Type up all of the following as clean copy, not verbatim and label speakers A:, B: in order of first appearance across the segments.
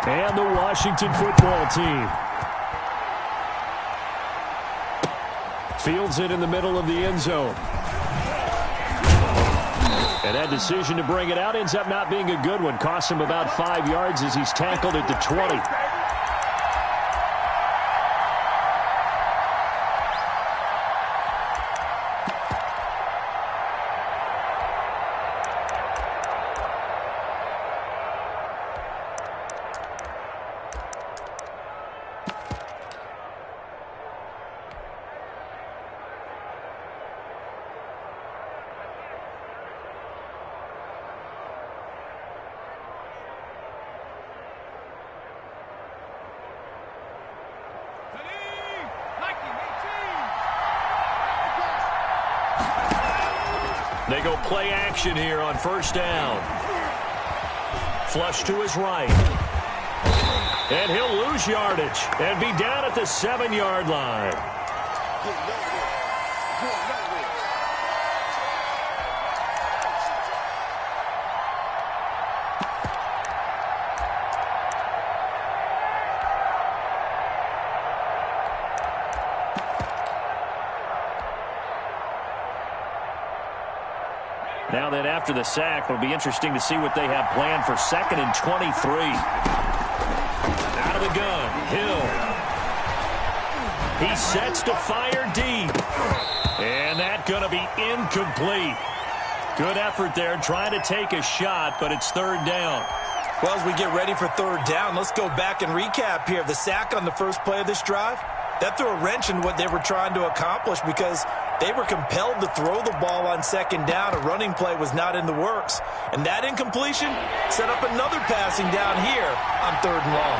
A: And the Washington football team fields it in the middle of the end zone. And that decision to bring it out ends up not being a good one. Costs him about 5 yards as he's tackled at the 20. They go play action here on first down. Flush to his right. And he'll lose yardage and be down at the 7-yard line. Now then, after the sack, it'll be interesting to see what they have planned for 2nd and 23. Out of the gun, Hill. He sets to fire deep. And that's going to be incomplete. Good effort there, trying to take a shot, but it's 3rd down.
B: Well, as we get ready for 3rd down, let's go back and recap here. The sack on the first play of this drive, that threw a wrench in what they were trying to accomplish because they were compelled to throw the ball on 2nd down. A running play was not in the works. And that incompletion set up another passing down here on 3rd and long.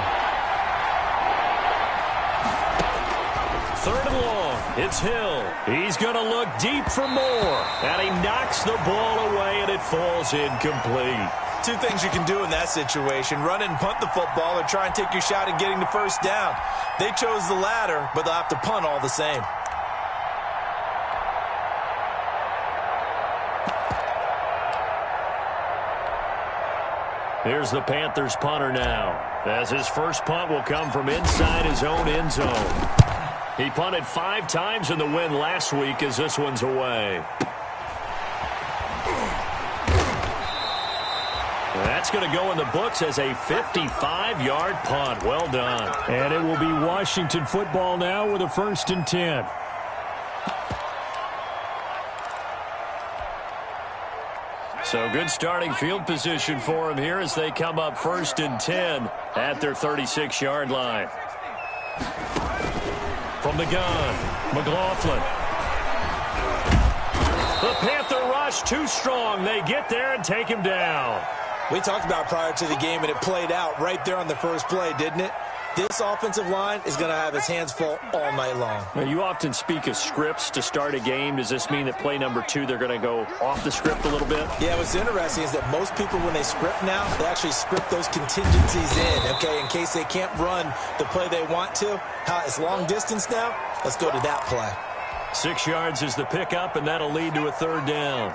A: 3rd and long. It's Hill. He's going to look deep for more. And he knocks the ball away, and it falls incomplete.
B: Two things you can do in that situation: run and punt the football, or try and take your shot at getting the first down. They chose the latter, but they'll have to punt all the same.
A: Here's the Panthers punter now, as his first punt will come from inside his own end zone. He punted 5 times in the win last week, as this one's away. That's going to go in the books as a 55-yard punt. Well done. And it will be Washington football now with a 1st and 10. So good starting field position for him here as they come up 1st and 10 at their 36-yard line. From the gun, McLaughlin. The Panther rush too strong. They get there and take him down.
B: We talked about prior to the game, and it played out right there on the first play, didn't it? This offensive line is going to have its hands full all night long.
A: Now, you often speak of scripts to start a game. Does this mean that play number 2, they're going to go off the script a little bit?
B: Yeah, what's interesting is that most people, when they script now, they actually script those contingencies in, okay, in case they can't run the play they want to. It's long distance now. Let's go to that play.
A: 6 yards is the pickup, and that'll lead to a 3rd down.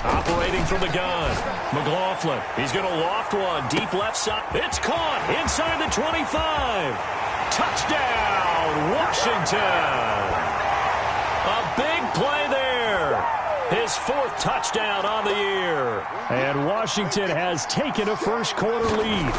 A: Operating from the gun, McLaughlin. He's going to loft one deep left side. It's caught inside the 25. Touchdown, Washington. A big play there. His 4th touchdown on the year. And Washington has taken a first-quarter lead.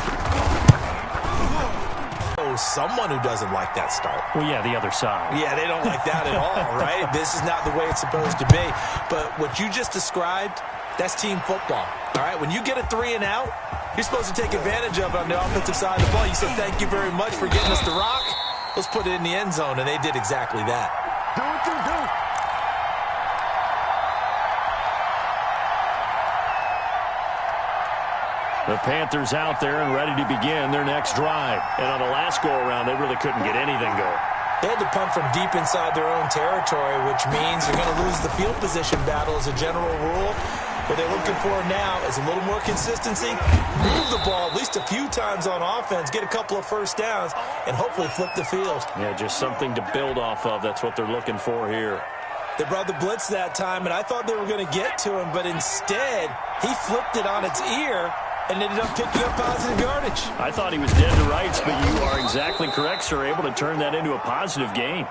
B: Someone who doesn't like that start.
A: Well, yeah, the other side.
B: Yeah, they don't like that at all, right? This is not the way it's supposed to be. But what you just described, that's team football, all right? When you get a 3 and out, you're supposed to take advantage of it on the offensive side of the ball. You said, thank you very much for getting us the rock. Let's put it in the end zone, and they did exactly that.
C: Do what you do.
A: The Panthers out there and ready to begin their next drive. And on the last go-around, they really couldn't get anything going.
B: They had to punt from deep inside their own territory, which means you're going to lose the field position battle as a general rule. What they're looking for now is a little more consistency, move the ball at least a few times on offense, get a couple of first downs, and hopefully flip the field.
A: Yeah, just something to build off of. That's what they're looking for here.
B: They brought the blitz that time, and I thought they were going to get to him, but instead, he flipped it on its ear and ended up picking up positive yardage.
A: I thought he was dead to rights, but you are exactly correct, sir, able to turn that into a positive gain.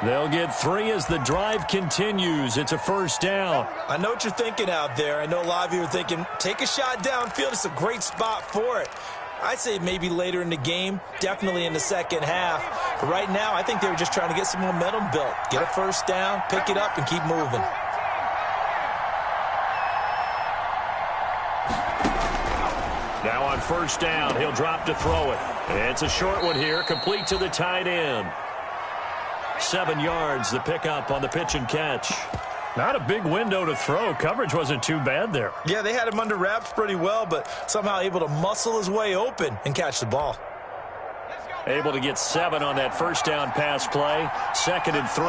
A: They'll get 3 as the drive continues. It's a first down.
B: I know what you're thinking out there. I know a lot of you are thinking, take a shot downfield. It's a great spot for it. I'd say maybe later in the game, definitely in the second half. But right now, I think they were just trying to get some momentum built. Get a first down, pick it up, and keep moving.
A: Now on first down, he'll drop to throw it. It's a short one here, complete to the tight end. 7 yards, the pickup on the pitch and catch. Not a big window to throw. Coverage wasn't too bad there.
B: Yeah, they had him under wraps pretty well, but somehow able to muscle his way open and catch the ball.
A: Able to get 7 on that first down pass play. 2nd and 3.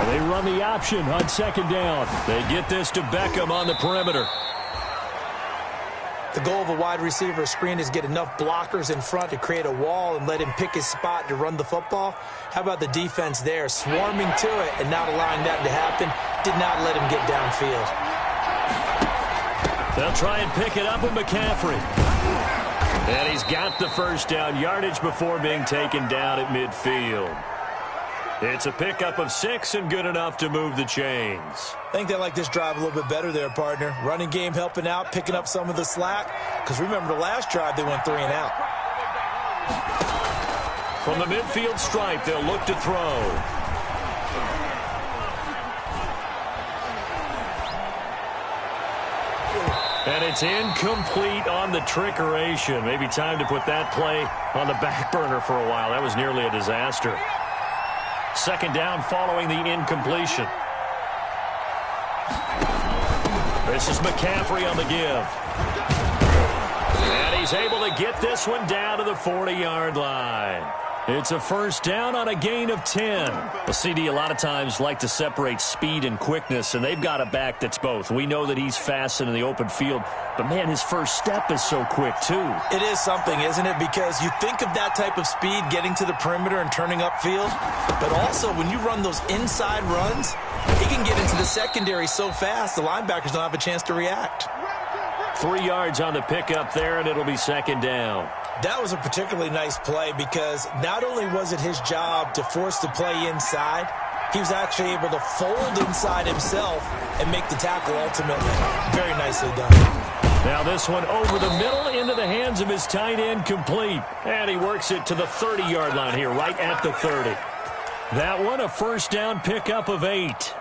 A: And they run the option on 2nd down. They get this to Beckham on the perimeter.
B: The goal of a wide receiver screen is get enough blockers in front to create a wall and let him pick his spot to run the football. How about the defense there, swarming to it and not allowing that to happen? Did not let him get downfield.
A: They'll try and pick it up with McCaffrey. And he's got the first down, yardage before being taken down at midfield. It's a pickup of 6 and good enough to move the chains.
B: I think they like this drive a little bit better there, partner. Running game helping out, picking up some of the slack. Because remember the last drive, they went 3 and out.
A: From the midfield stripe, they'll look to throw. And it's incomplete on the trickeration. Maybe time to put that play on the back burner for a while. That was nearly a disaster. 2nd down following the incompletion. This is McCaffrey on the give. And he's able to get this one down to the 40-yard line. It's a first down on a gain of 10. Well, CD, a lot of times like to separate speed and quickness, and they've got a back that's both. We know that he's fast in the open field, but, man, his first step is so quick, too.
B: It is something, isn't it? Because you think of that type of speed getting to the perimeter and turning upfield, but also when you run those inside runs, he can get into the secondary so fast the linebackers don't have a chance to react.
A: 3 yards on the pickup there, and it'll be 2nd down.
B: That was a particularly nice play because not only was it his job to force the play inside, he was actually able to fold inside himself and make the tackle ultimately. Very nicely done.
A: Now this one over the middle into the hands of his tight end, complete. And he works it to the 30-yard line here, right at the 30. That one a first down pickup of 8.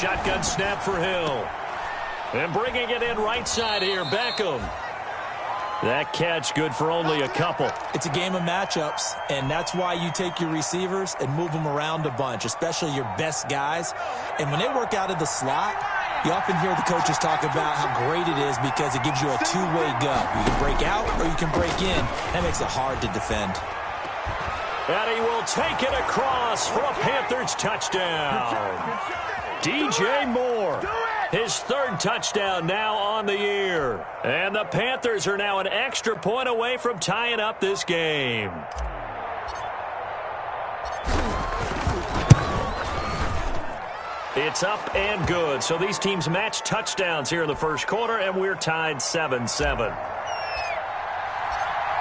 A: Shotgun snap for Hill. And bringing it in right side here, Beckham. That catch good for only a couple.
B: It's a game of matchups, and that's why you take your receivers and move them around a bunch, especially your best guys. And when they work out of the slot, you often hear the coaches talk about how great it is because it gives you a two-way go. You can break out or you can break in. That makes it hard to defend.
A: And he will take it across for a Panthers touchdown. DJ Moore, his 3rd touchdown now on the year. And the Panthers are now an extra point away from tying up this game. It's up and good. So these teams match touchdowns here in the first quarter, and we're tied 7-7.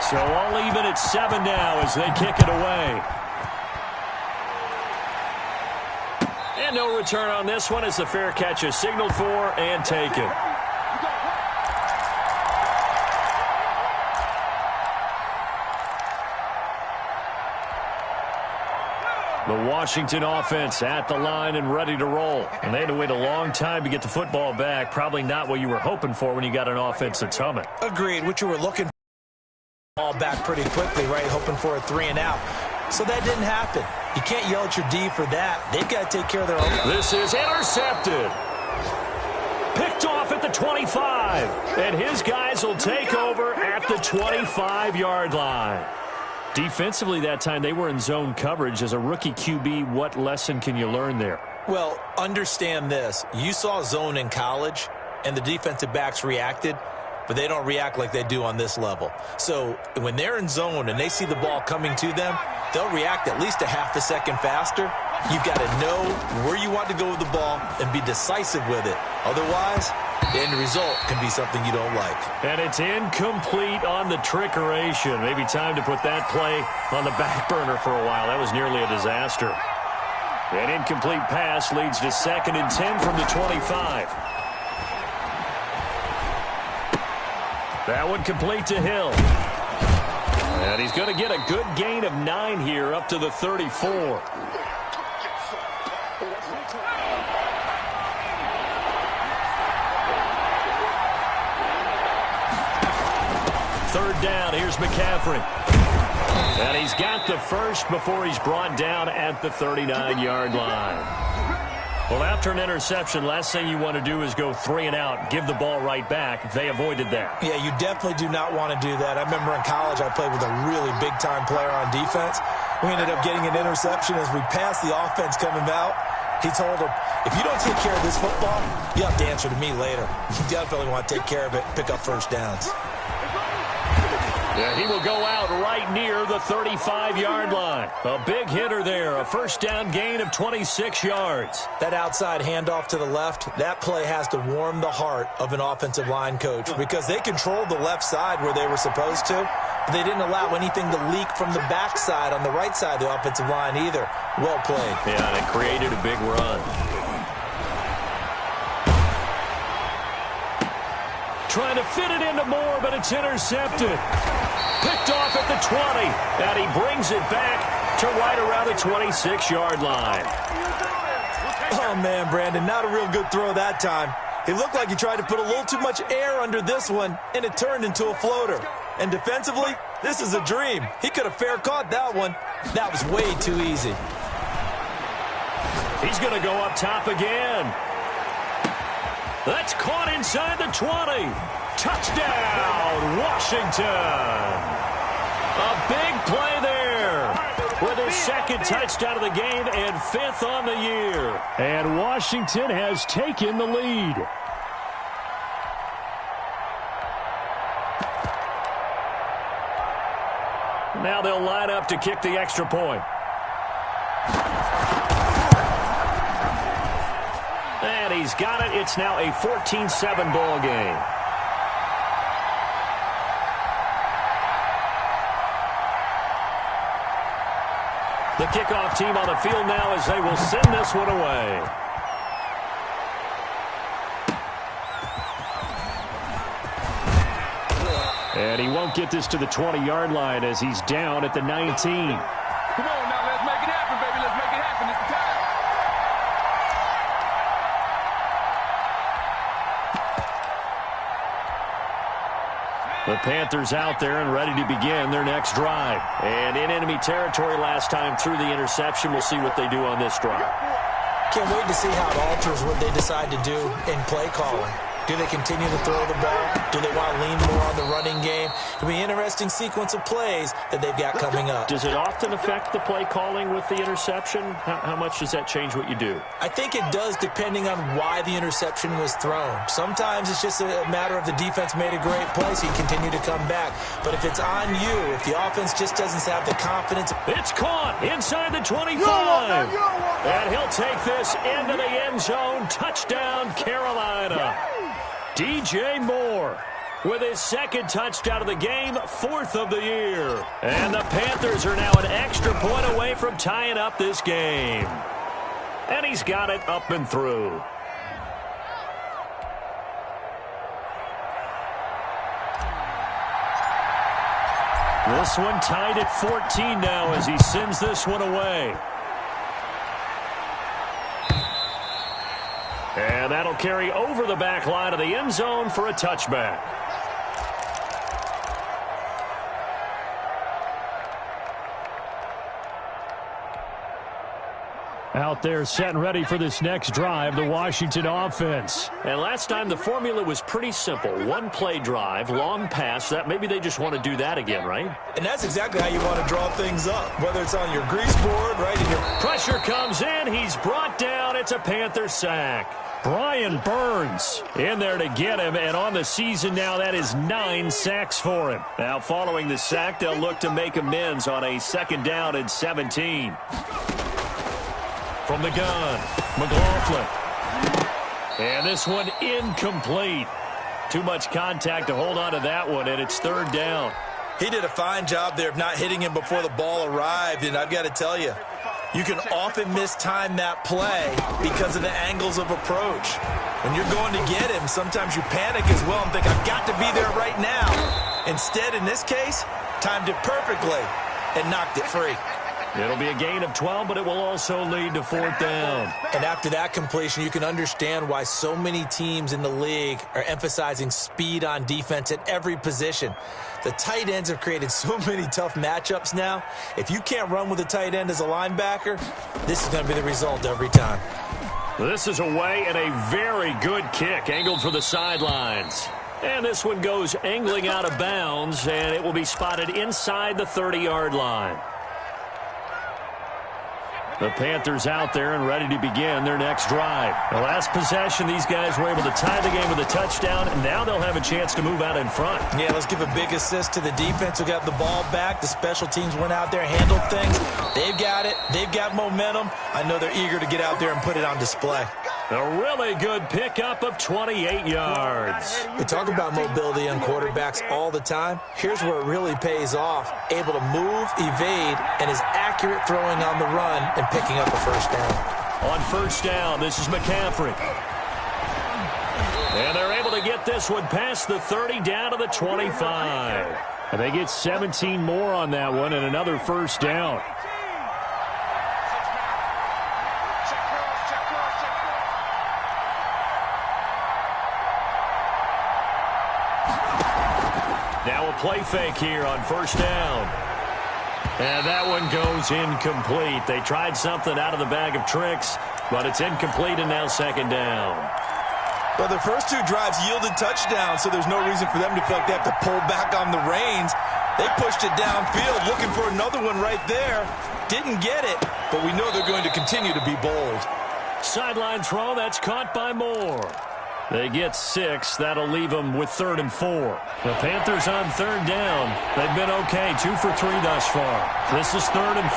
A: So all even at 7 now as they kick it away. And no return on this one as the fair catch is signaled for and taken. The Washington offense at the line and ready to roll. And they had to wait a long time to get the football back. Probably not what you were hoping for when you got an offense that's humming.
B: Agreed. What you were looking for. Ball back pretty quickly, right? Hoping for a 3 and out. So that didn't happen. You can't yell at your D for that. They've got to take care of their own.
A: This is intercepted. Picked off at the 25. And his guys will take over at the 25-yard line. Defensively that time, they were in zone coverage. As a rookie QB, what lesson can you learn there?
B: Well, understand this. You saw zone in college, and the defensive backs reacted, but they don't react like they do on this level. So when they're in zone and they see the ball coming to them, they'll react at least a half a second faster. You've got to know where you want to go with the ball and be decisive with it. Otherwise, the end result can be something you don't like.
A: And it's incomplete on the trickeration. Maybe time to put that play on the back burner for a while. That was nearly a disaster. An incomplete pass leads to 2nd and 10 from the 25. That one complete to Hill. And he's going to get a good gain of 9 here up to the 34. Third down, here's McCaffrey. And he's got the first before he's brought down at the 39-yard line. Well, after an interception, last thing you want to do is go 3 and out, give the ball right back. They avoided that.
B: Yeah, you definitely do not want to do that. I remember in college I played with a really big-time player on defense. We ended up getting an interception as we passed the offense coming out. He told him, if you don't take care of this football, you have to answer to me later. You definitely want to take care of it, pick up first downs.
A: Yeah, he will go out right near the 35-yard line. A big hitter there, a first down gain of 26 yards.
B: That outside handoff to the left, that play has to warm the heart of an offensive line coach because they controlled the left side where they were supposed to, but they didn't allow anything to leak from the backside on the right side of the offensive line either. Well played.
A: Yeah, and it created a big run. Trying to fit it into Moore, but it's intercepted. Picked off at the 20, and he brings it back to right around the 26-yard line.
B: Oh, man, Brandon, not a real good throw that time. It looked like he tried to put a little too much air under this one, and it turned into a floater. And defensively, this is a dream. He could have fair caught that one. That was way too easy.
A: He's going to go up top again. That's caught inside the 20. Touchdown, Washington. A big play there with his 2nd touchdown of the game and 5th on the year. And Washington has taken the lead. Now they'll line up to kick the extra point. And he's got it. It's now a 14-7 ball game. The kickoff team on the field now as they will send this one away. And he won't get this to the 20-yard line as he's down at the 19.
C: Come on now, let's make it happen, baby. Let's make it happen. It's the time.
A: The Panthers out there and ready to begin their next drive. And in enemy territory last time through the interception. We'll see what they do on this drive.
B: Can't wait to see how it alters what they decide to do in play calling. Do they continue to throw the ball? Do they want to lean more on the running game? It'll be an interesting sequence of plays that they've got coming up.
A: Does it often affect the play calling with the interception? How much does that change what you do?
B: I think it does depending on why the interception was thrown. Sometimes it's just a matter of the defense made a great play, so you continue to come back. But if it's on you, if the offense just doesn't have the confidence.
A: It's caught inside the 25. And he'll take this into the end zone. Touchdown, Carolina. DJ Moore with his 2nd touchdown of the game, 4th of the year. And the Panthers are now an extra point away from tying up this game. And he's got it up and through. This one tied at 14 now as he sends this one away. And that'll carry over the back line of the end zone for a touchback. Out there set and ready for this next drive, the Washington offense. And last time the formula was pretty simple. One play drive, long pass. That maybe they just want to do that again, right?
B: And that's exactly how you want to draw things up, whether it's on your grease board, right? In your
A: pressure comes in. He's brought down. It's a Panther sack. Brian Burns in there to get him, and on the season now, that is 9 sacks for him. Now, following the sack, they'll look to make amends on a 2nd down and 17. From the gun, McLaughlin. And this one incomplete. Too much contact to hold on to that one, and it's 3rd down.
B: He did a fine job there of not hitting him before the ball arrived, and I've got to tell you, you can often mistime that play because of the angles of approach. When you're going to get him, sometimes you panic as well and think, I've got to be there right now. Instead, in this case, timed it perfectly and knocked it free.
A: It'll be a gain of 12, but it will also lead to 4th down.
B: And after that completion, you can understand why so many teams in the league are emphasizing speed on defense at every position. The tight ends have created so many tough matchups now. If you can't run with a tight end as a linebacker, this is going to be the result every time.
A: This is away and a very good kick, angled for the sidelines. And this one goes angling out of bounds, and it will be spotted inside the 30-yard line. The Panthers out there and ready to begin their next drive. The last possession, these guys were able to tie the game with a touchdown, and now they'll have a chance to move out in front.
B: Yeah, let's give a big assist to the defense who got the ball back. The special teams went out there, handled things. They've got it. They've got momentum. I know they're eager to get out there and put it on display.
A: A really good pickup of 28 yards.
B: We talk about mobility on quarterbacks all the time. Here's where it really pays off. Able to move, evade, and is accurate throwing on the run and picking up a 1st down.
A: On 1st down, this is McCaffrey. And they're able to get this one past the 30 down to the 25. And they get 17 more on that one and another 1st down. Now a play fake here on 1st down. And that one goes incomplete. They tried something out of the bag of tricks, but it's incomplete and now 2nd down.
B: Well, their first 2 drives yielded touchdowns, so there's no reason for them to feel like they have to pull back on the reins. They pushed it downfield, looking for another one right there. Didn't get it, but we know they're going to continue to be bold.
A: Sideline throw, that's caught by Moore. They get 6. That'll leave them with 3rd and 4. The Panthers on 3rd down. They've been okay, 2 for 3 thus far. This is 3rd and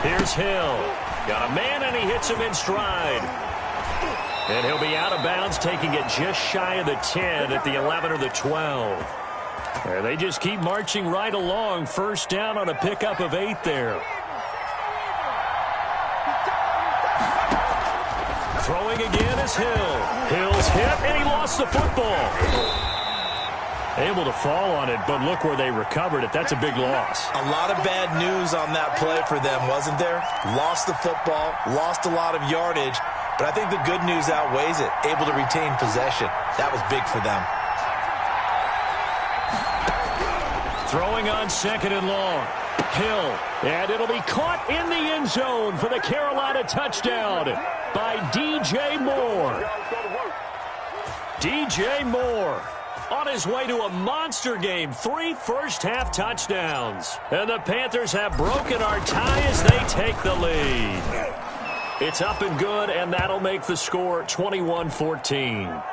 A: 4. Here's Hill. Got a man, and he hits him in stride. And he'll be out of bounds, taking it just shy of the 10 at the 11 or the 12. And they just keep marching right along. 1st down on a pickup of 8 there. Throwing again is Hill. Hill's hit, and he lost the football. Able to fall on it, but look where they recovered it. That's a big loss.
B: A lot of bad news on that play for them, wasn't there? Lost the football, lost a lot of yardage, but I think the good news outweighs it. Able to retain possession. That was big for them.
A: Throwing on 2nd and long. Hill, and it'll be caught in the end zone for the Carolina touchdown by DJ Moore. DJ Moore on his way to a monster game, 3 first-half touchdowns. And the Panthers have broken our tie as they take the lead. It's up and good, and that'll make the score 21-14.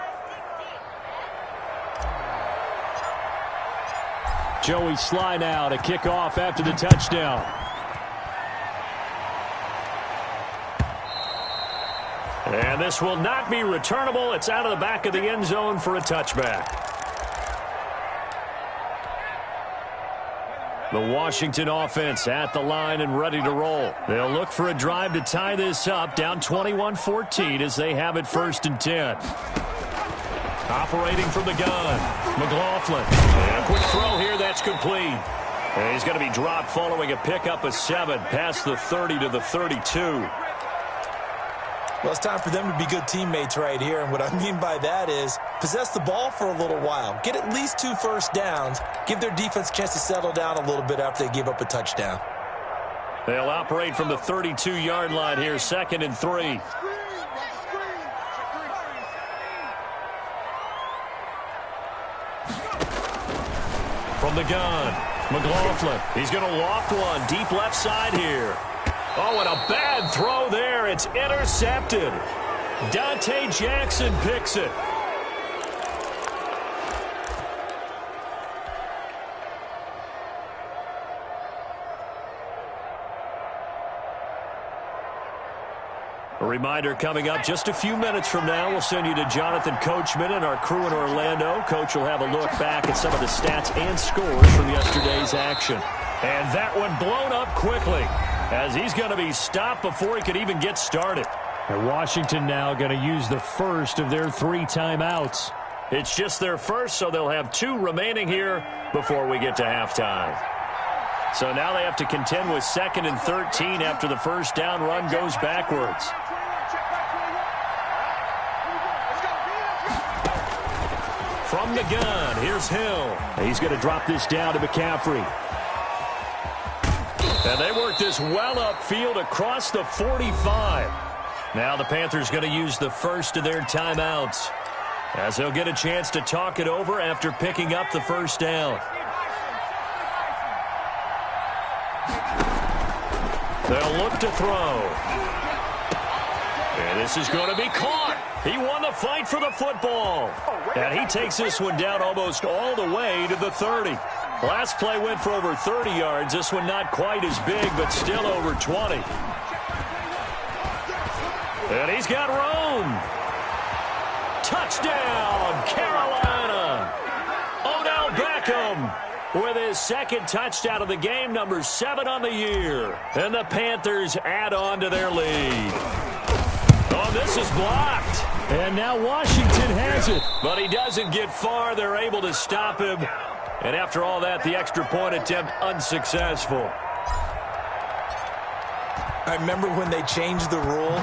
A: Joey Sly now to kick off after the touchdown. And this will not be returnable. It's out of the back of the end zone for a touchback. The Washington offense at the line and ready to roll. They'll look for a drive to tie this up, down 21-14 as they have it 1st and 10. Operating from the gun, McLaughlin. And a quick throw here, that's complete. And he's going to be dropped following a pickup of 7 past the 30 to the 32.
B: Well, it's time for them to be good teammates right here, and what I mean by that is possess the ball for a little while, get at least 2 first downs, give their defense a chance to settle down a little bit after they give up a touchdown.
A: They'll operate from the 32-yard line here, 2nd and 3. From the gun, McLaughlin. He's going to loft one deep left side here. Oh, and a bad throw there. It's intercepted. Dante Jackson picks it. A reminder coming up just a few minutes from now. We'll send you to Jonathan Coachman and our crew in Orlando. Coach will have a look back at some of the stats and scores from yesterday's action. And that one blown up quickly as he's going to be stopped before he could even get started.
D: And Washington now going to use the first of their 3 timeouts.
A: It's just their first, so they'll have 2 remaining here before we get to halftime. So now they have to contend with 2nd and 13 after the first down run goes backwards. From the gun, here's Hill.
D: He's going to drop this down to McCaffrey.
A: And they work this well upfield across the 45. Now the Panthers going to use the first of their timeouts, as they'll get a chance to talk it over after picking up the first down. They'll look to throw. And this is going to be caught. He won the fight for the football. And he takes this one down almost all the way to the 30. Last play went for over 30 yards. This one not quite as big, but still over 20. And he's got room. Touchdown, Carolina. Odell Beckham with his 2nd touchdown of the game, number 7 on the year. And the Panthers add on to their lead. Oh, this is blocked.
D: And now Washington has it.
A: But he doesn't get far. They're able to stop him. And after all that, the extra point attempt unsuccessful.
B: I remember when they changed the rule,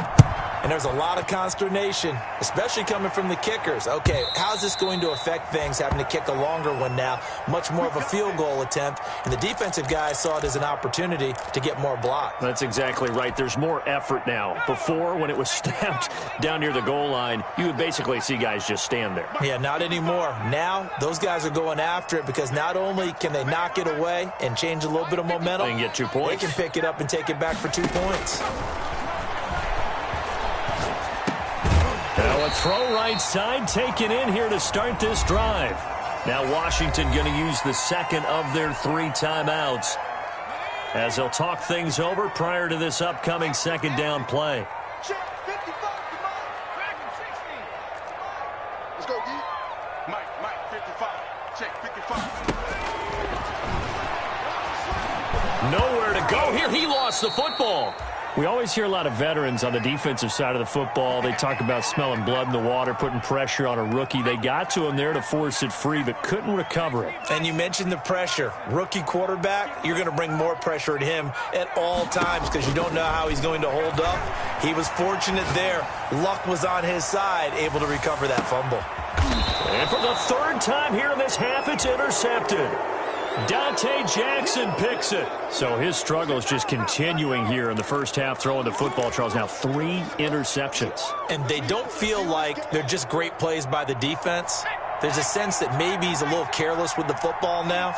B: and there's a lot of consternation, especially coming from the kickers. Okay, how's this going to affect things, having to kick a longer one now, much more of a field goal attempt, and the defensive guys saw it as an opportunity to get more block.
A: That's exactly right. There's more effort now. Before, when it was snapped down near the goal line, you would basically see guys just stand there.
B: Yeah, not anymore. Now, those guys are going after it because not only can they knock it away and change a little bit of momentum,
A: they can get 2 points.
B: They can pick it up and take it back for 2 points.
A: Now a throw right side taken in here to start this drive. Now Washington going to use the 2nd of their 3 timeouts, as they'll talk things over prior to this upcoming 2nd down play.
C: Check 55, back in 60. Let's go, Gee. Mike, 55. Check 55.
A: Nowhere to go here. He lost the football.
D: We always hear a lot of veterans on the defensive side of the football. They talk about smelling blood in the water, putting pressure on a rookie. They got to him there to force it free, but couldn't recover it.
B: And you mentioned the pressure. Rookie quarterback, you're going to bring more pressure at him at all times because you don't know how he's going to hold up. He was fortunate there. Luck was on his side, able to recover that fumble.
A: And for the 3rd time here in this half, it's intercepted. Dante Jackson picks it.
D: So his struggle is just continuing here in the first half, throwing the football. Charles, now 3 interceptions.
B: And they don't feel like they're just great plays by the defense. There's a sense that maybe he's a little careless with the football now.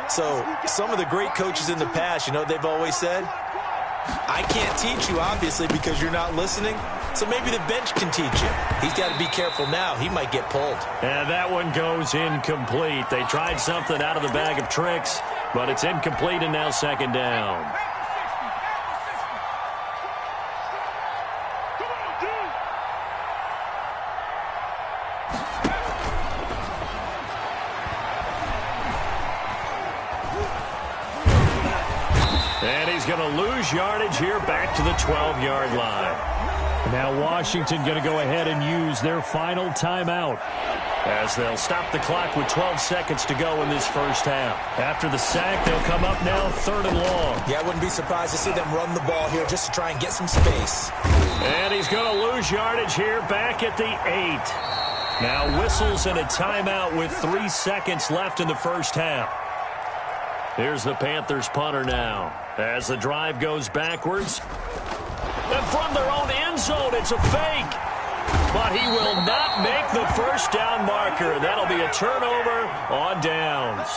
B: So some of the great coaches in the past, you know, they've always said, I can't teach you, obviously, because you're not listening. So maybe the bench can teach you. He's got to be careful now. He might get pulled.
A: And that one goes incomplete. They tried something out of the bag of tricks, but it's incomplete and now 2nd down. And he's going to lose yardage here back to the 12-yard line.
D: Now Washington going to go ahead and use their final timeout,
A: as they'll stop the clock with 12 seconds to go in this first half. After the sack, they'll come up now 3rd and long.
B: Yeah, I wouldn't be surprised to see them run the ball here just to try and get some space.
A: And he's going to lose yardage here back at the 8. Now whistles and a timeout with 3 seconds left in the first half.
D: Here's the Panthers punter now. As the drive goes backwards. And from their own end zone, it's a fake. But he will not make the first down marker. That'll be a turnover on downs.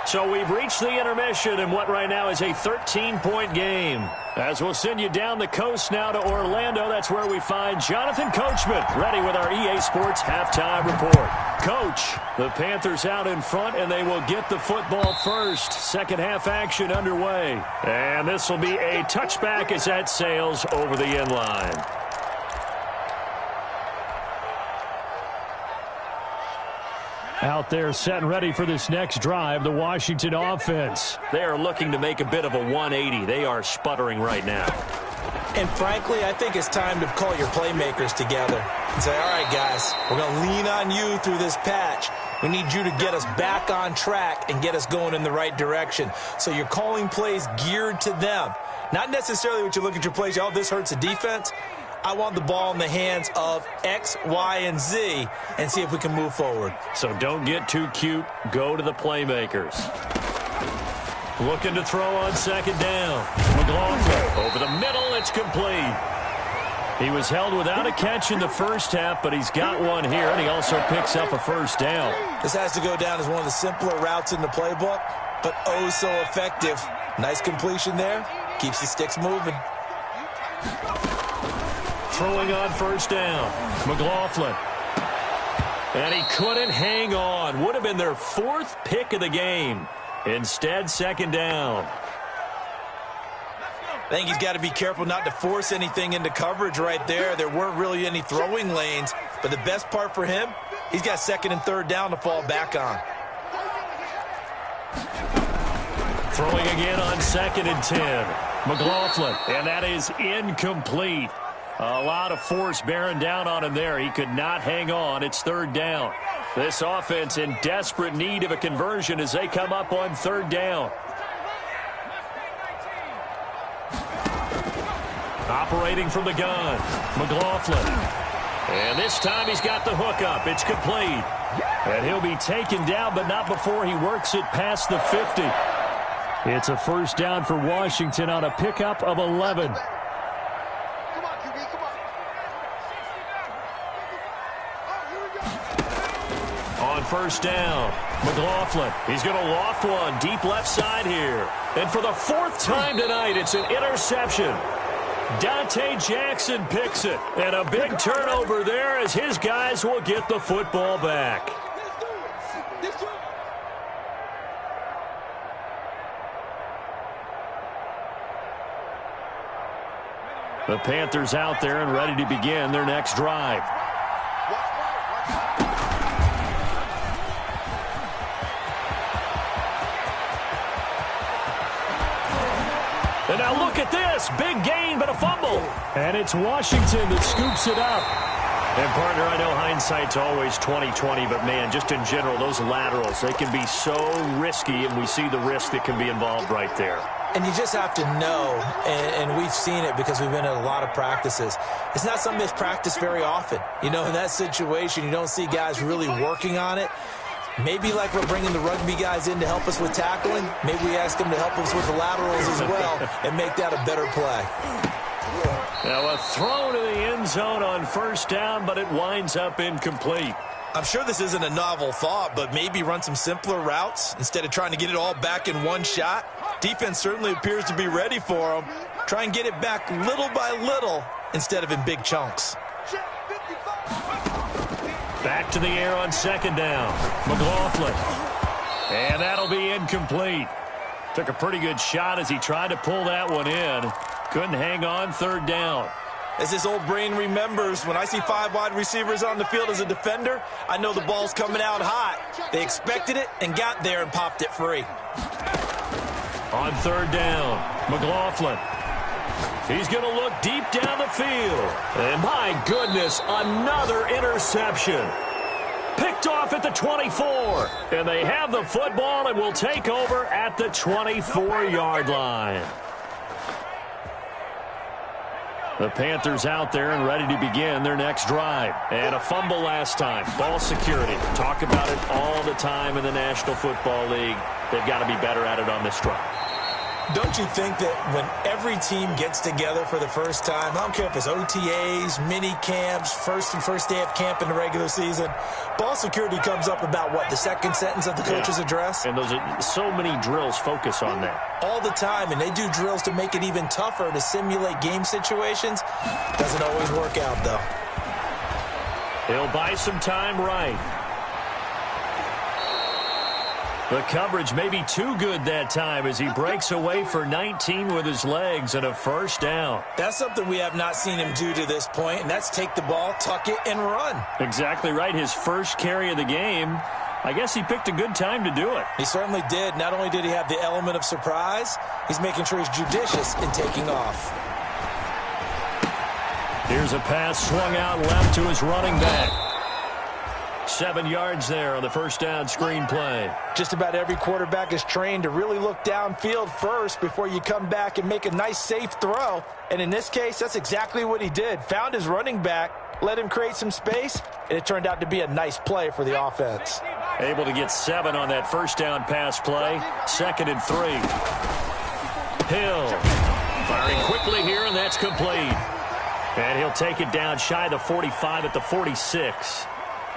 D: So we've reached the intermission in what right now is a 13-point game. As we'll send you down the coast now to Orlando, that's where we find Jonathan Coachman ready with our EA Sports halftime report. Coach, the Panthers out in front, and they will get the football first. Second half action underway. And this will be a touchback as that sails over the end line. Out there set and ready for this next drive, the Washington offense. They are looking to make a bit of a 180. They are sputtering right now.
B: And frankly, I think it's time to call your playmakers together and say, all right, guys, we're going to lean on you through this patch. We need you to get us back on track and get us going in the right direction. So you're calling plays geared to them. Not necessarily what you look at your plays, oh, this hurts the defense. I want the ball in the hands of X, Y, and Z and see if we can move forward.
D: So don't get too cute. Go to the playmakers. Looking to throw on second down. McLaughlin over the middle. It's complete. He was held without a catch in the first half, but he's got one here, and he also picks up a first down.
B: This has to go down as one of the simpler routes in the playbook, but oh so effective. Nice completion there. Keeps the sticks moving.
D: Throwing on first down, McLaughlin. And he couldn't hang on. Would have been their fourth pick of the game. Instead, second down.
B: I think he's got to be careful not to force anything into coverage right there. There weren't really any throwing lanes, but the best part for him, he's got second and third down to fall back on.
D: Throwing again on second and 10. McLaughlin, and that is incomplete. A lot of force bearing down on him there. He could not hang on. It's third down. This offense in desperate need of a conversion as they come up on third down. Operating from the gun, McLaughlin. And this time he's got the hook up. It's complete. And he'll be taken down, but not before he works it past the 50. It's a first down for Washington on a pickup of 11. On first down, McLaughlin. He's going to loft one deep left side here. And for the fourth time tonight, it's an interception. Dante Jackson picks it. And a big turnover there as his guys will get the football back. The Panthers out there and ready to begin their next drive. And now look at this. Big gain, but a fumble. And it's Washington that scoops it up. And, partner, I know hindsight's always 20/20, but, man, just in general, those laterals, they can be so risky, and we see the risk that can be involved right there.
B: And you just have to know, and we've seen it because we've been at a lot of practices. It's not something that's practiced very often. You know, in that situation, you don't see guys really working on it. Maybe like we're bringing the rugby guys in to help us with tackling, maybe we ask them to help us with the laterals as well and make that a better play.
D: Now a throw to the end zone on first down, but it winds up incomplete.
B: I'm sure this isn't a novel thought, but maybe run some simpler routes instead of trying to get it all back in one shot. Defense certainly appears to be ready for them. Try and get it back little by little instead of in big chunks.
D: Back to the air on second down. McLaughlin. And that'll be incomplete. Took a pretty good shot as he tried to pull that one in. Couldn't hang on third down.
B: As this old brain remembers, when I see 5 wide receivers on the field as a defender, I know the ball's coming out hot. They expected it and got there and popped it free.
D: On third down, McLaughlin. He's going to look deep down the field. And my goodness, another interception. Picked off at the 24. And they have the football and will take over at the 24-yard line. The Panthers out there and ready to begin their next drive. And a fumble last time. Ball security. Talk about it all the time in the National Football League. They've got to be better at it on this drive.
B: Don't you think that when every team gets together for the first time, I don't care if it's OTAs, mini camps, first day of camp in the regular season, ball security comes up about what, the second sentence of the coach's address?
D: And those are so many drills focus on that.
B: All the time, and they do drills to make it even tougher to simulate game situations. Doesn't always work out, though.
D: He'll buy some time right. The coverage may be too good that time as he breaks away for 19 with his legs and a first down.
B: That's something we have not seen him do to this point, and that's take the ball, tuck it, and run.
D: Exactly right. His first carry of the game. I guess he picked a good time to do it.
B: He certainly did. Not only did he have the element of surprise, he's making sure he's judicious in taking off.
D: Here's a pass swung out left to his running back. 7 yards there on the first down screen play.
B: Just about every quarterback is trained to really look downfield first before you come back and make a nice, safe throw. And in this case, that's exactly what he did. Found his running back, let him create some space, and it turned out to be a nice play for the offense.
D: Able to get 7 on that first down pass play. 2nd and 3. Hill firing quickly here, and that's complete. And he'll take it down shy of the 45 at the 46.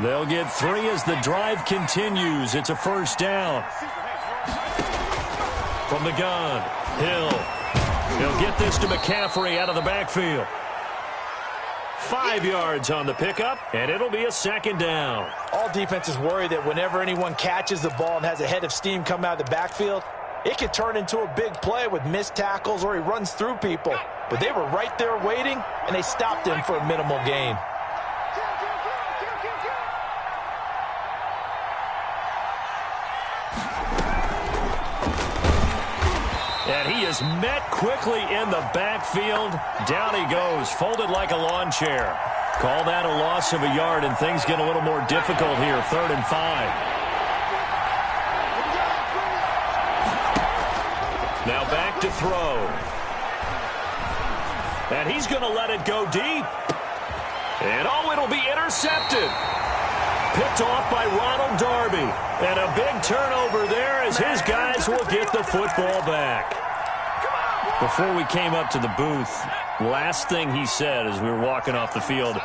D: They'll get 3 as the drive continues. It's a first down. From the gun, Hill. He'll get this to McCaffrey out of the backfield. 5 yards on the pickup, and it'll be a second down.
B: All defenses worry that whenever anyone catches the ball and has a head of steam come out of the backfield, it could turn into a big play with missed tackles or he runs through people. But they were right there waiting, and they stopped him for a minimal gain.
D: And he is met quickly in the backfield. Down he goes, folded like a lawn chair. Call that a loss of a yard, and things get a little more difficult here. 3rd and 5. Now back to throw. And he's going to let it go deep. And oh, it'll be intercepted. Picked off by Ronald Darby. And a big turnover there as his guys will get the football back. Before we came up to the booth, last thing he said as we were walking off the field,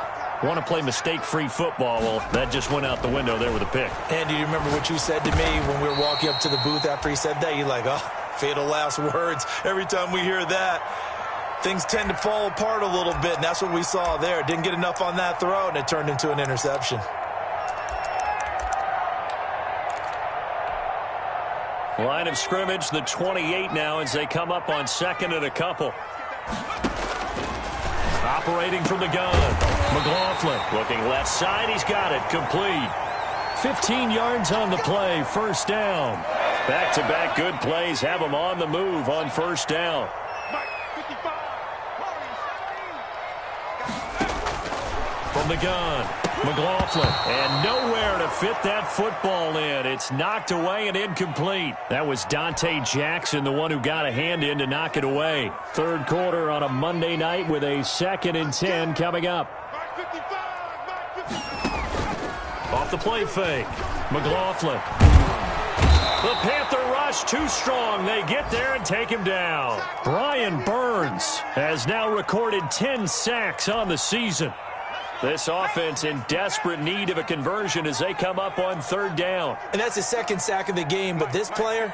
D: want to play mistake-free football. Well, that just went out the window there with a pick.
B: And do you remember what you said to me when we were walking up to the booth after he said that? You're like, oh, fatal last words. Every time we hear that, things tend to fall apart a little bit, and that's what we saw there. Didn't get enough on that throw, and it turned into an interception.
D: Line of scrimmage, the 28 now as they come up on 2nd and a couple. Operating from the gun. McLaughlin looking left side. He's got it. Complete. 15 yards on the play. First down. Back-to-back good plays have them on the move on first down. From the gun, McLaughlin, and nowhere to fit that football in. It's knocked away and incomplete. That was Dante Jackson, the one who got a hand in to knock it away. 3rd quarter on a Monday night with a 2nd and 10 coming up. Off the play fake, McLaughlin. The Panther rush too strong. They get there and take him down. Brian Burns has now recorded 10 sacks on the season. This offense in desperate need of a conversion as they come up on 3rd down.
B: And that's his 2nd sack of the game, but this player,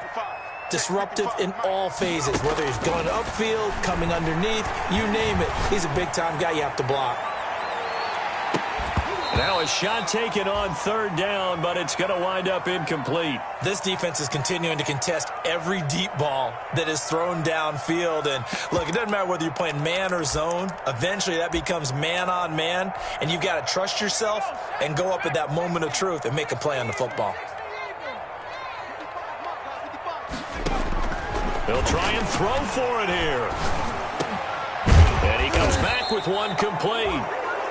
B: disruptive in all phases, whether he's going upfield, coming underneath, you name it. He's a big-time guy you have to block.
D: Now a shot taken on 3rd down, but it's going to wind up incomplete.
B: This defense is continuing to contest every deep ball that is thrown downfield. And look, it doesn't matter whether you're playing man or zone. Eventually that becomes man on man, and you've got to trust yourself and go up at that moment of truth and make a play on the football.
D: He'll try and throw for it here. And he comes back with one complete.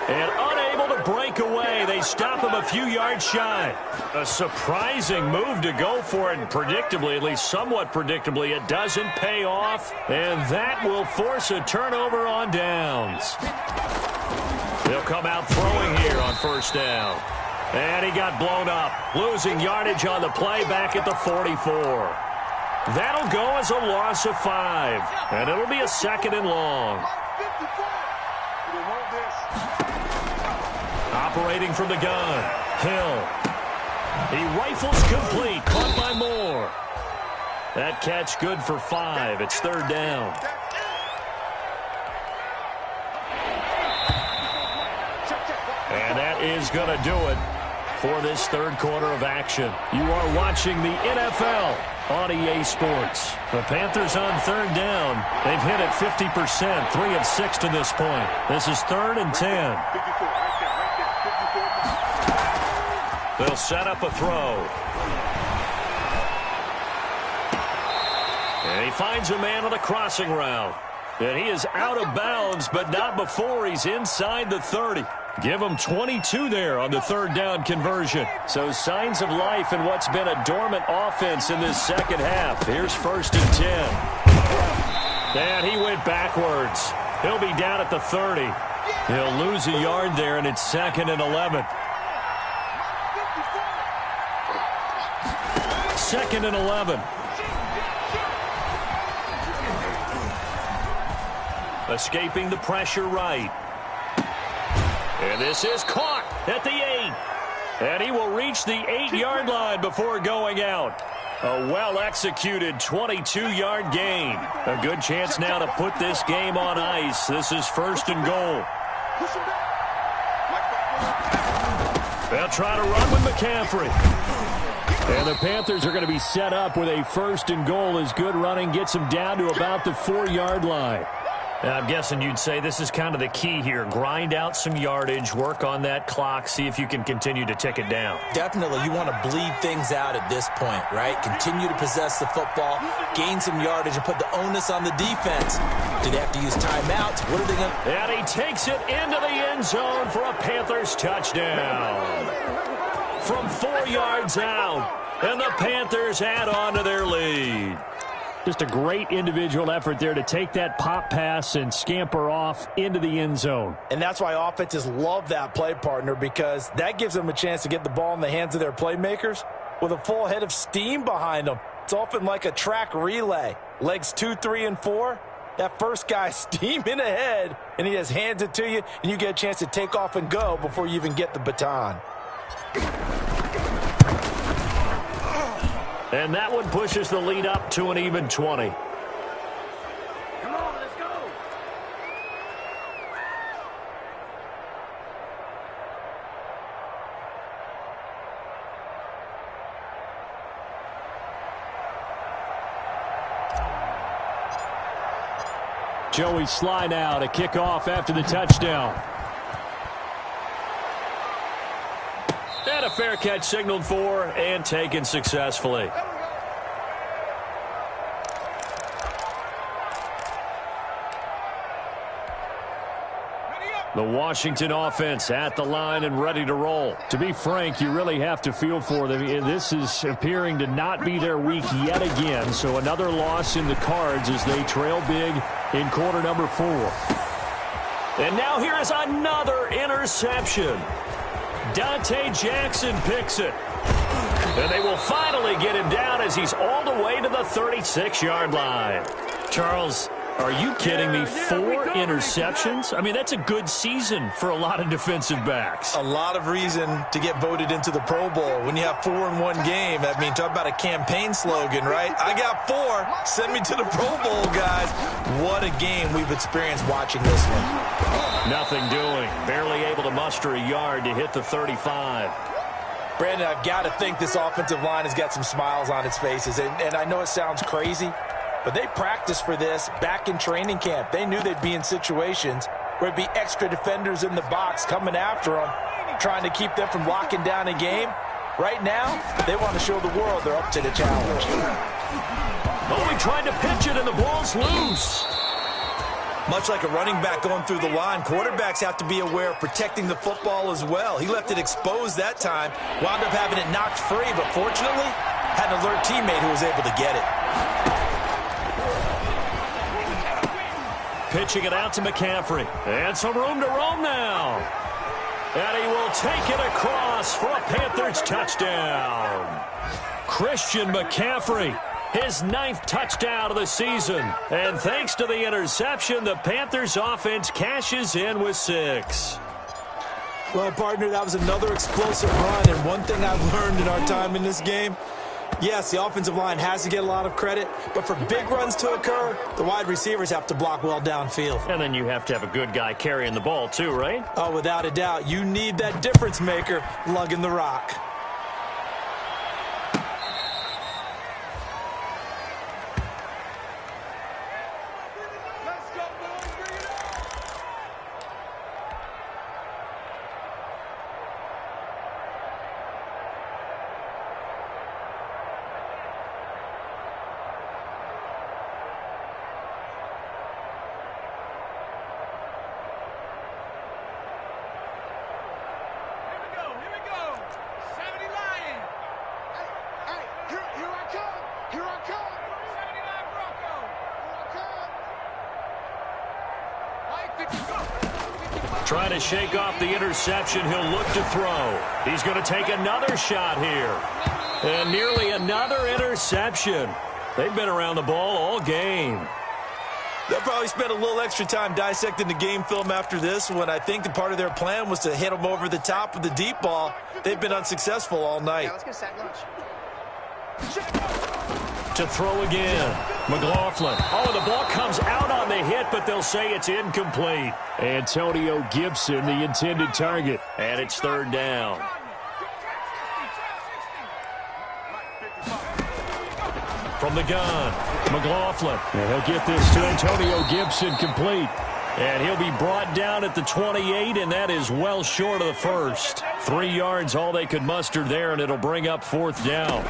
D: And unable to the breakaway. They stop him a few yards shy. A surprising move to go for it, and predictably, at least somewhat predictably, it doesn't pay off, and that will force a turnover on downs. They'll come out throwing here on first down. And he got blown up, losing yardage on the play back at the 44. That'll go as a loss of 5, and it'll be a 2nd and long. Operating from the gun, Hill. He rifles complete, caught by Moore. That catch good for 5. It's 3rd down. And that is going to do it for this 3rd quarter of action. You are watching the NFL on EA Sports. The Panthers on 3rd down. They've hit it 50%, 3 of 6 to this point. This is 3rd and 10. They'll set up a throw. And he finds a man on the crossing route. And he is out of bounds, but not before he's inside the 30. Give him 22 there on the 3rd down conversion. So signs of life in what's been a dormant offense in this 2nd half. Here's 1st and 10. And he went backwards. He'll be down at the 30. He'll lose a yard there, and it's 2nd and 11. 2nd and 11. Escaping the pressure right. And this is caught at the 8. And he will reach the 8-yard line before going out. A well-executed 22-yard gain. A good chance now to put this game on ice. This is 1st and goal. They'll try to run with McCaffrey. And the Panthers are going to be set up with a 1st and goal as good running gets them down to about the 4-yard line. I'm guessing you'd say this is kind of the key here. Grind out some yardage, work on that clock, see if you can continue to tick it down.
B: Definitely, you want to bleed things out at this point, right? Continue to possess the football, gain some yardage, and put the onus on the defense. Do they have to use timeouts? What are they going to...
D: And he takes it into the end zone for a Panthers touchdown. From 4 yards out, and the Panthers add on to their lead. Just a great individual effort there to take that pop pass and scamper off into the end zone.
B: And that's why offenses love that play, partner, because that gives them a chance to get the ball in the hands of their playmakers with a full head of steam behind them. It's often like a track relay. Legs 2, 3, and 4. That first guy steaming ahead, and he just hands it to you, and you get a chance to take off and go before you even get the baton.
D: And that one pushes the lead up to an even 20.
C: Come on, let's go.
D: Joey Sly now to kick off after the touchdown. And a fair catch signaled for and taken successfully. The Washington offense at the line and ready to roll. To be frank, you really have to feel for them. This is appearing to not be their week yet again. So another loss in the cards as they trail big in quarter number 4. And now here is another interception. Dante Jackson picks it. And they will finally get him down as he's all the way to the 36-yard line. Charles, are you kidding me? 4 interceptions? I mean, that's a good season for a lot of defensive backs.
B: A lot of reason to get voted into the Pro Bowl. When you have 4 in one game, I mean, talk about a campaign slogan, right? I got 4. Send me to the Pro Bowl, guys. What a game we've experienced watching this one.
D: Nothing doing. Barely able to muster a yard to hit the 35.
B: Brandon, I've got to think this offensive line has got some smiles on its faces. And I know it sounds crazy, but they practiced for this back in training camp. They knew they'd be in situations where it'd be extra defenders in the box coming after them, trying to keep them from locking down a game. Right now, they want to show the world they're up to the challenge.
D: Oh, he tried to pitch it, and the ball's loose.
B: Much like a running back going through the line, quarterbacks have to be aware of protecting the football as well. He left it exposed that time, wound up having it knocked free, but fortunately, had an alert teammate who was able to get it.
D: Pitching it out to McCaffrey. And some room to roam now. And he will take it across for a Panthers touchdown. Christian McCaffrey, his 9th touchdown of the season. And thanks to the interception, the Panthers offense cashes in with 6.
B: Well, partner, that was another explosive run. And one thing I've learned in our time in this game, yes, the offensive line has to get a lot of credit, but for big runs to occur, the wide receivers have to block well downfield.
D: And then you have to have a good guy carrying the ball too, right?
B: Oh, without a doubt. You need that difference maker lugging the rock.
D: Trying to shake off the interception, he'll look to throw. He's going to take another shot here. And nearly another interception. They've been around the ball all game.
B: They'll probably spend a little extra time dissecting the game film after this one. I think the part of their plan was to hit them over the top with the deep ball. They've been unsuccessful all night.
C: Yeah, let's get sack lunch.
D: To throw again. McLaughlin. Oh, the ball comes out on the hit, but they'll say it's incomplete. Antonio Gibson, the intended target. And it's 3rd down. From the gun, McLaughlin. And he'll get this to Antonio Gibson complete. And he'll be brought down at the 28, and that is well short of the first. 3 yards, all they could muster there, and it'll bring up 4th down.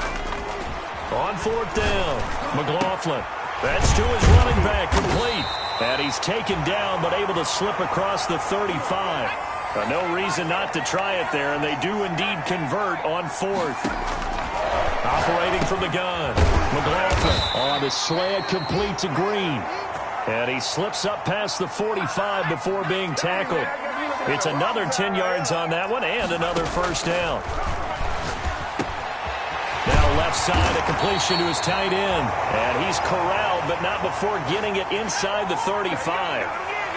D: On 4th down, McLaughlin. That's to his running back, complete. And he's taken down, but able to slip across the 35. No reason not to try it there, and they do indeed convert on 4th. Operating from the gun, McLaughlin on the slant, complete to Green. And he slips up past the 45 before being tackled. It's another 10 yards on that one, and another 1st down. Now left side, a completion to his tight end. And he's corralled, but not before getting it inside the 35.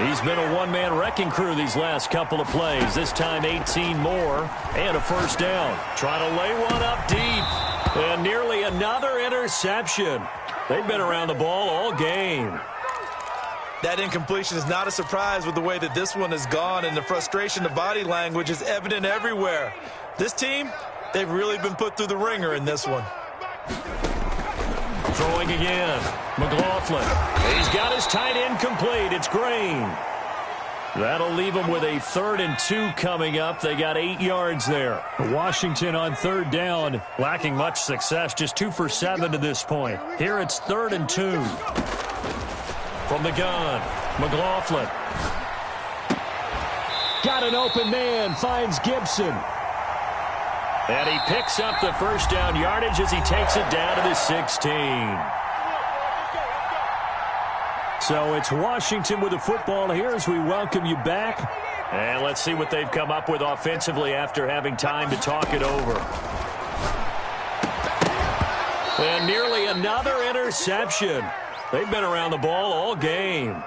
D: He's been a one-man wrecking crew these last couple of plays. This time 18 more and a 1st down. Trying to lay one up deep. And nearly another interception. They've been around the ball all game.
B: That incompletion is not a surprise with the way that this one has gone, and the frustration, the body language is evident everywhere. This team, they've really been put through the ringer in this one.
D: Throwing again. McLaughlin. He's got his tight end complete. It's Green. That'll leave them with a 3rd and 2 coming up. They got 8 yards there. Washington on 3rd down, lacking much success. Just 2 for 7 to this point. Here it's 3rd and 2. From the gun, McLaughlin. Got an open man, finds Gibson. And he picks up the 1st down yardage as he takes it down to the 16. So it's Washington with the football here as we welcome you back. And let's see what they've come up with offensively after having time to talk it over. And nearly another interception. They've been around the ball all game.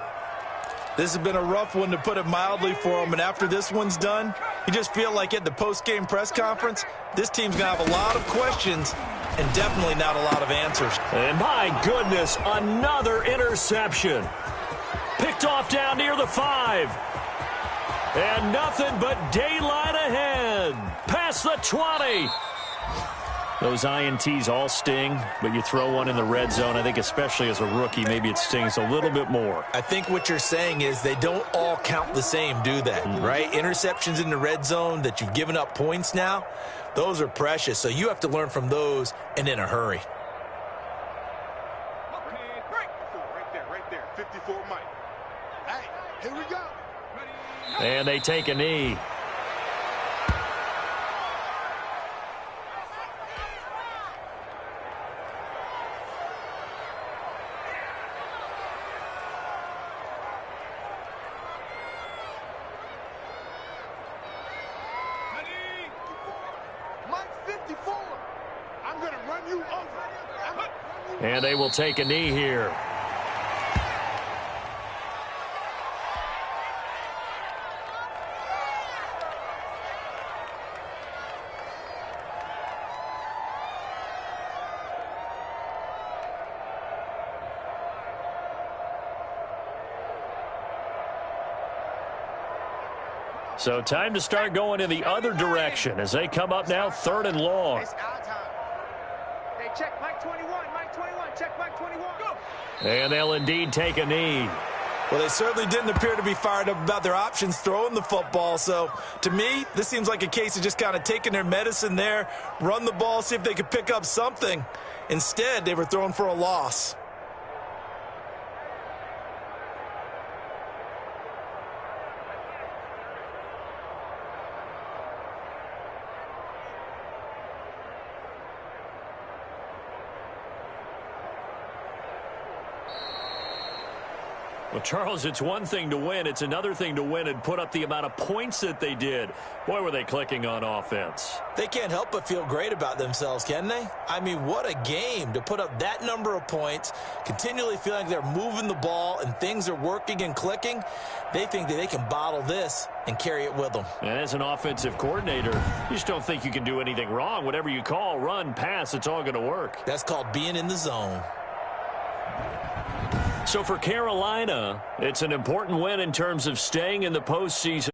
B: This has been a rough one, to put it mildly, for them. And after this one's done, you just feel like at the post-game press conference, this team's going to have a lot of questions and definitely not a lot of answers.
D: And my goodness, another interception. Picked off down near the 5. And nothing but daylight ahead. Past the 20. Those INTs all sting, but you throw one in the red zone, I think especially as a rookie, maybe it stings a little bit more.
B: I think what you're saying is they don't all count the same, do they? Right? Interceptions in the red zone that you've given up points now, those are precious. So you have to learn from those and in a hurry.
C: Right there, 54 Mike. Hey, here we go.
D: And they take a knee. And they will take a knee here. So time to start going in the other direction as they come up now 3rd and long.
E: Hey, check Mike 21, Mike 21, check Mike 21. Go.
D: And they'll indeed take a knee.
B: Well, they certainly didn't appear to be fired up about their options throwing the football. So, to me, this seems like a case of just kind of taking their medicine there, run the ball, see if they could pick up something. Instead, they were throwing for a loss.
D: Well, Charles, it's one thing to win. It's another thing to win and put up the amount of points that they did. Boy, were they clicking on offense.
B: They can't help but feel great about themselves, can they? I mean, what a game to put up that number of points, continually feeling like they're moving the ball and things are working and clicking. They think that they can bottle this and carry it with them.
D: And as an offensive coordinator, you just don't think you can do anything wrong. Whatever you call, run, pass, it's all going to work.
B: That's called being in the zone.
D: So for Carolina, it's an important win in terms of staying in the postseason.